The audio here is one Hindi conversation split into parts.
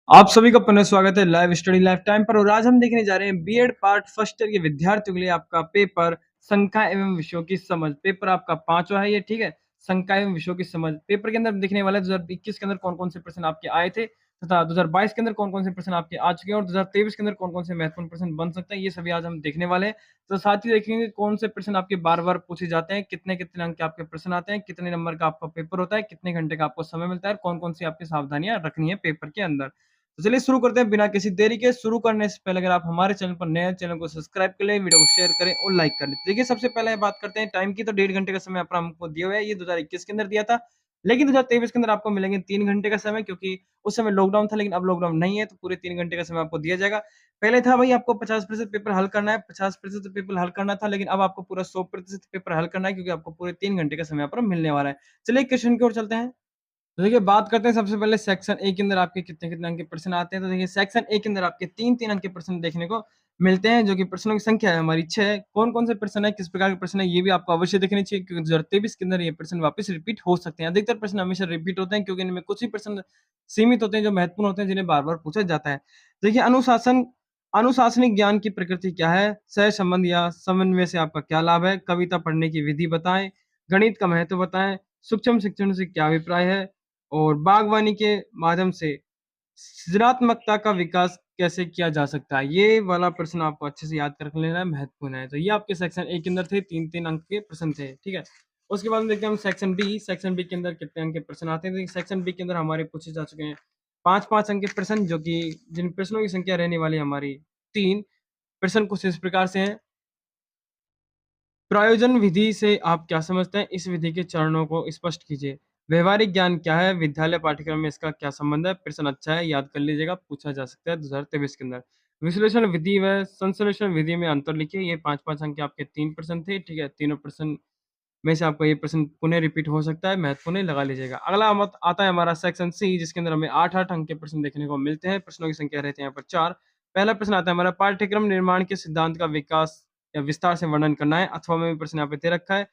आप सभी का पुनः स्वागत है लाइव स्टडी लाइफ टाइम पर। और आज हम देखने जा रहे हैं बीएड पार्ट फर्स्ट ईयर के विद्यार्थियों के लिए आपका पेपर संख्या एवं विषयों की समझ। पेपर आपका पांचवा है ये, ठीक है। संख्या एवं विषयों की समझ पेपर के अंदर देखने वाला है 2021 के अंदर कौन कौन से प्रश्न आपके आए थे तथा 2022 के अंदर कौन कौन से प्रश्न आपके आ चुके हैं और 2023 के अंदर कौन कौन से महत्वपूर्ण प्रश्न बन सकते हैं, ये सभी आज हम देखने वाले हैं। तो साथ ही देखेंगे कौन से प्रश्न आपके बार बार पूछे जाते हैं, कितने कितने अंक के आपके प्रश्न आते हैं, कितने नंबर का आपका पेपर होता है, कितने घंटे का आपको समय मिलता है, कौन कौन सी आपकी सावधानियां रखनी है पेपर के अंदर। तो चलिए शुरू करते हैं बिना किसी देरी के। शुरू करने से पहले अगर आप हमारे चैनल पर नए हैं, चैनल को सब्सक्राइब कर लें, वीडियो को शेयर करें और लाइक कर लें। तो देखिए सबसे पहले बात करते हैं टाइम की। तो 1.5 घंटे का समय अपना हमको दिया हुआ है, ये 2021 के अंदर दिया था। लेकिन 2023 के अंदर आपको मिलेंगे 3 घंटे का समय, क्योंकि उस समय लॉकडाउन था लेकिन अब लॉकडाउन नहीं है, तो पूरे 3 घंटे का समय आपको दिया जाएगा। पहले था भाई आपको 50% पेपर हल करना है, 50% पेपर हल करना था, लेकिन अब आपको पूरा 100% पेपर हल करना है, क्योंकि आपको पूरे 3 घंटे का समय पर मिलने वाला है। चलिए क्वेश्चन की ओर चलते हैं। तो देखिए बात करते हैं सबसे पहले सेक्शन ए के अंदर आपके कितने-कितने अंक के प्रश्न आते हैं। तो देखिए सेक्शन ए के अंदर आपके 3-3 अंक के प्रश्न देखने को मिलते हैं, जो कि प्रश्नों की संख्या है हमारी 6 है। कौन-कौन से प्रश्न है, किस प्रकार के प्रश्न है, ये भी आपको अवश्य देखने चाहिए, क्योंकि 2023 के अंदर ये प्रश्न वापस रिपीट हो सकते हैं। अधिकतर प्रश्न हमेशा रिपीट होते हैं, क्योंकि इनमें कुछ ही प्रश्न सीमित होते हैं जो महत्वपूर्ण होते हैं, जिन्हें बार-बार पूछा जाता है। देखिए अनुशासनिक ज्ञान की प्रकृति क्या है? सहसंबंध या समन्वय से आपका क्या लाभ है? कविता पढ़ने की विधि बताएँ, गणित का महत्व बताएँ, सूक्ष्म शिक्षण से क्या अभिप्राय है? और बागवानी के माध्यम से सृजनात्मकता का विकास कैसे किया जा सकता है? ये वाला प्रश्न आपको अच्छे से याद कर लेना है, महत्वपूर्ण है। तो ये आपके सेक्शन ए के अंदर थे, 3-3 अंक के प्रश्न थे, ठीक है? उसके बाद में देखते हैं हम सेक्शन बी। सेक्शन बी के अंदर कितने अंक के प्रश्न आते हैं? देखिए सेक्शन बी के अंदर हमारे पूछे जा चुके हैं 5-5 अंक के प्रश्न, जो कि जिन प्रश्नों की संख्या रहने वाली है हमारी 3। प्रश्न कुछ इस प्रकार से हैं। प्रयोजन विधि से आप क्या समझते हैं? इस विधि के चरणों को स्पष्ट कीजिए। व्यवहारिक ज्ञान क्या है? विद्यालय पाठ्यक्रम में इसका क्या संबंध है? प्रश्न अच्छा है, याद कर लीजिएगा, पूछा जा सकता है 2023 के अंदर। विश्लेषण विधि व संश्लेषण विधि में अंतर लिखिए। ये 5-5 अंक के आपके 3 प्रश्न थे, ठीक है? तीनों प्रश्न में से आपको ये प्रश्न पुनः रिपीट हो सकता है, महत्वपूर्ण है, लगा लीजिएगा। अगला मत आता है हमारा सेक्शन सी, जिसके अंदर हमें 8-8 अंक के प्रश्न देखने को मिलते हैं। प्रश्नों की संख्या रहती है यहाँ पर 4। पहला प्रश्न आता है हमारा, पाठ्यक्रम निर्माण के सिद्धांत का विकास या विस्तार से वर्णन करना है। अथवा में भी प्रश्न यहाँ पे दे रखा है।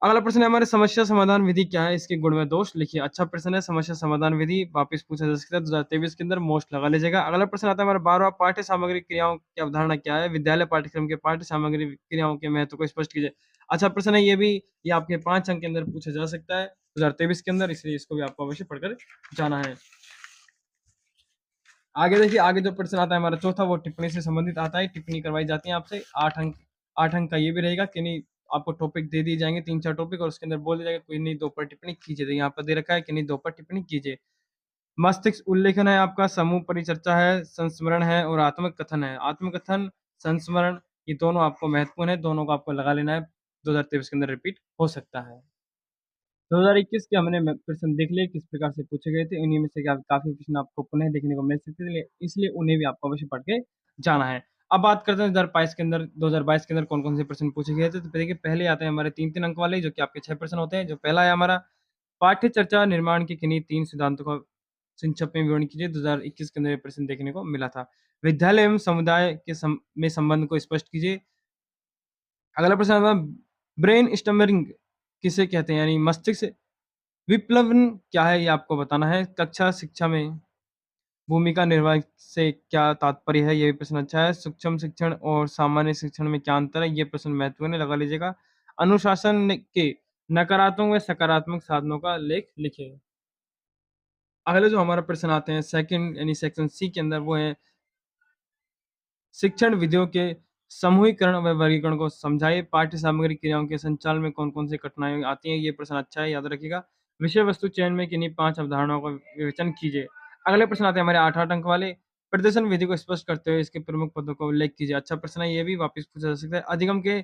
अगला प्रश्न है हमारे, समस्या समाधान विधि क्या है? इसके गुण व दोष लिखिए। अच्छा प्रश्न है, समस्या समाधान विधि वापस पूछा जा सकता है 2023 के अंदर, मोस्ट लगा लीजिएगा। अगला प्रश्न आता है हमारा 12वां, पाठ्य सामग्री क्रियाओं की अवधारणा क्या है? विद्यालय पाठ्यक्रम के पाठ्य सामग्री क्रियाओं के महत्व को स्पष्ट कीजिए। अच्छा प्रश्न है ये भी, ये आपके 5 अंक के अंदर पूछा जा सकता है 2023 के अंदर, इसलिए इसको भी आपको अवश्य पढ़कर जाना है। आगे देखिए, आगे जो प्रश्न आता है हमारा चौथा, वो टिप्पणी से संबंधित आता है। टिप्पणी करवाई जाती है आपसे 8 अंक का ये भी रहेगा कि नहीं, आपको टॉपिक दे दिए जाएँगे 3-4 टॉपिक, और उसके अंदर बोल दिया जाएगा कोई नहीं 2 पर टिप्पणी कीजिए। तो यहाँ पर दे रखा है कि नहीं 2 पर टिप्पणी कीजिए। मस्तिष्क उल्लेखन है आपका, समूह परिचर्चा है, संस्मरण है और आत्मकथन है। आत्मकथन, संस्मरण, ये दोनों आपको महत्वपूर्ण है, दोनों को आपको लगा लेना है, 2023 के अंदर रिपीट हो सकता है। 2021 के हमने प्रश्न देख लिए किस प्रकार से पूछे गए थे, उन्हीं में से काफ़ी प्रश्न आपको पुनः देखने को मिल सकते थे, इसलिए उन्हें भी आपको अवश्य पढ़ के जाना है। अब बात करते हैं 2022 के अंदर कौन-कौन से प्रश्न पूछे गए थे। तो देखिए पहले आते हैं हमारे 3-3 अंक वाले, जो कि आपके 6 प्रश्न होते हैं। जो पहला है हमारा, पाठ्य चर्चा निर्माण के किन्हीं 3 सिद्धांतों का संक्षेप में विवरण कीजिए। 2021 के अंदर ये प्रश्न देखने को मिला था। विद्यालय एवं समुदाय के संबंध को स्पष्ट कीजिए। अगला प्रश्न है, ब्रेन स्टर्मिंग किसे कहते हैं? यानी मस्तिष्क विप्लवन क्या है, ये आपको बताना है। कक्षा शिक्षा में भूमिका निर्वाह से क्या तात्पर्य है? ये भी प्रश्न अच्छा है। सूक्ष्म शिक्षण और सामान्य शिक्षण में क्या अंतर है? ये प्रश्न महत्वपूर्ण है, लगा लीजिएगा। अनुशासन के नकारात्मक व सकारात्मक साधनों का लेख लिखिए। अगले जो हमारा प्रश्न आते हैं सेकंड यानी सेक्शन सी के अंदर, वो है शिक्षण विधियों के समूहीकरण व वर्गीकरण को समझाइए। पाठ्य सामग्री क्रियाओं के संचालन में कौन-कौन सी कठिनाई आती हैं? ये प्रश्न अच्छा है, याद रखिएगा। विषय वस्तु चयन में किन्हीं 5 अवधारणाओं का विवेचन कीजिए। अगले प्रश्न आते हैं हमारे 8-8 अंक वाले। प्रदर्शन विधि को स्पष्ट करते हुए इसके प्रमुख पदों का उल्लेख कीजिए। अच्छा प्रश्न है, ये भी वापस पूछा जा सकता है। अधिगम के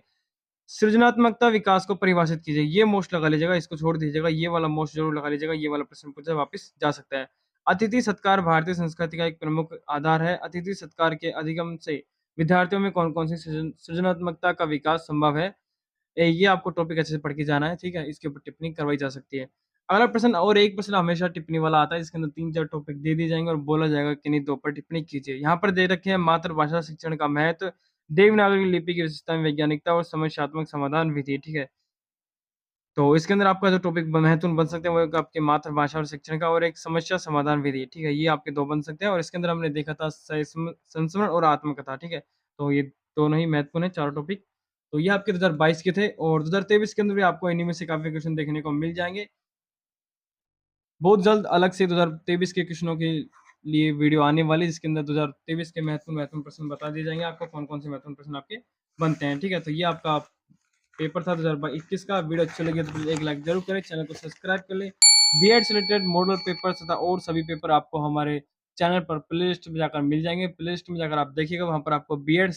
सृजनात्मकता विकास को परिभाषित कीजिए। ये मोस्ट लगा लीजिएगा, इसको छोड़ दीजिएगा। ये वाला मोस्ट ज़रूर लगा लीजिएगा, ये वाला प्रश्न पूछा वापस जा सकता है। अतिथि सत्कार भारतीय संस्कृति का एक प्रमुख आधार है। अतिथि सत्कार के अधिगम से विद्यार्थियों में कौन-कौन सी सृजनात्मकता का विकास संभव है? ये आपको टॉपिक अच्छे से पढ़ के जाना है, ठीक है? इसके ऊपर टिप्पणी करवाई जा सकती है। अगला प्रश्न, और एक प्रश्न हमेशा टिप्पणी वाला आता है, इसके अंदर 3-4 टॉपिक दे दिए जाएँगे और बोला जाएगा कि नहीं 2 पर टिप्पणी कीजिए। यहाँ पर दे रखे हैं मातृभाषा शिक्षण का महत्व, देवनागरी लिपि की विशेषताएँ, वैज्ञानिकता और समस्यात्मक समाधान विधि, ठीक है? तो इसके अंदर आपका जो टॉपिक महत्वपूर्ण बन सकते हैं, वो एक आपकी मातृभाषा और शिक्षण का और एक समस्या समाधान विधि, ठीक है? ये आपके 2 बन सकते हैं और इसके अंदर हमने देखा था संस्मरण और आत्मकथा, ठीक है? तो ये दोनों ही महत्वपूर्ण है, चारों टॉपिक। तो ये आपके 2022 के थे और 2023 के अंदर भी आपको इन्हीं में से काफ़ी क्वेश्चन देखने को मिल जाएँगे। बहुत जल्द अलग से 2023 के क्वेश्चनों के लिए वीडियो आने वाली है, जिसके अंदर 2023 के महत्वपूर्ण महत्वपूर्ण प्रश्न बता दिए जाएँगे आपको, कौन-कौन से महत्वपूर्ण प्रश्न आपके बनते हैं, ठीक है? तो ये आपका पेपर था 2021 का। वीडियो अच्छी लगी तो प्लीज़ एक लाइक ज़रूर करें, चैनल को सब्सक्राइब कर लें। बीएड से रिलेटेड मॉडल पेपर्स तथा और सभी पेपर आपको हमारे चैनल पर प्लेलिस्ट में जाकर मिल जाएँगे। प्लेलिस्ट में जाकर आप देखिएगा, वहाँ पर आपको बीएड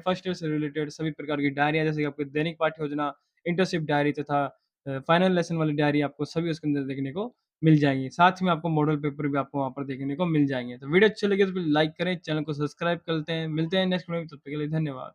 फर्स्ट ईयर से रिलेटेड सभी प्रकार की डायरियाँ, जैसे कि आपकी दैनिक पाठ्य योजना, इंटर्नशिप डायरी तथा फाइनल लेसन वाली डायरी, आपको सभी उसके अंदर देखने को मिल जाएँगी। साथ में आपको मॉडल पेपर भी आपको वहाँ पर देखने को मिल जाएँगे। तो वीडियो अच्छी लगी तो प्लीज़ लाइक करें, चैनल को सब्सक्राइब कर लेते हैं। मिलते हैं नेक्स्ट वीडियो में, तब तक के लिए धन्यवाद।